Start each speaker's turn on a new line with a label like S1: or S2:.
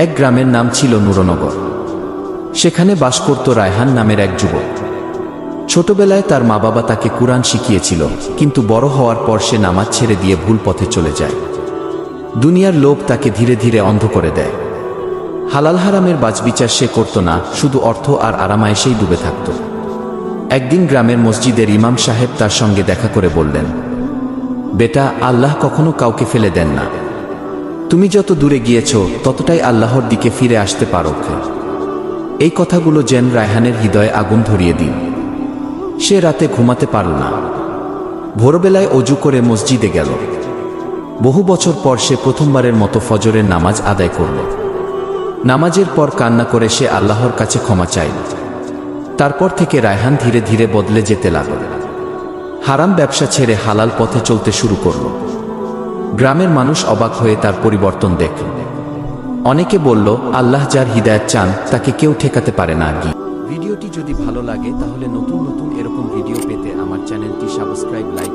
S1: এক গ্রামের নাম ছিল নুরনগর। সেখানে বাস করত রায়হান নামের এক যুবক। ছোটবেলায় তার মা বাবা তাকে কুরআন শিখিয়েছিল, কিন্তু বড় হওয়ার পর সে নামাজ ছেড়ে দিয়ে ভুল পথে চলে যায়। দুনিয়ার লোভ তাকে ধীরে ধীরে অন্ধ করে দেয়। হালাল হারামের বাছবিচার সে করত না, শুধু অর্থ আর আরামায়েশেই ডুবে থাকত। একদিন গ্রামের মসজিদের ইমাম সাহেব তার সঙ্গে দেখা করে বললেন, বেটা, আল্লাহ কখনো কাউকে ফেলে দেন না। তুমি যত দূরে গিয়েছ ততটাই আল্লাহর দিকে ফিরে আসতে পারো। এই কথাগুলো যেন রায়হানের হৃদয়ে আগুন ধরিয়ে দিন। সে রাতে ঘুমাতে পারল না। ভোরবেলায় অজু করে মসজিদে গেল। বহু বছর পর সে প্রথমবারের মতো ফজরের নামাজ আদায় করল। নামাজের পর কান্না করে সে আল্লাহর কাছে ক্ষমা চাইল। তারপর থেকে রায়হান ধীরে ধীরে বদলে যেতে লাগল। হারাম ব্যবসা ছেড়ে হালাল পথে চলতে শুরু করল। গ্রামের মানুষ অবাক হয়ে তার পরিবর্তন দেখল। অনেকে বলল, আল্লাহ যার হিদায়াত চান তাকে কেউ ঠেকাতে পারে না। ভিডিওটি যদি ভালো লাগে তাহলে নতুন নতুন এরকম ভিডিও পেতে আমার চ্যানেলটি সাবস্ক্রাইব, লাইক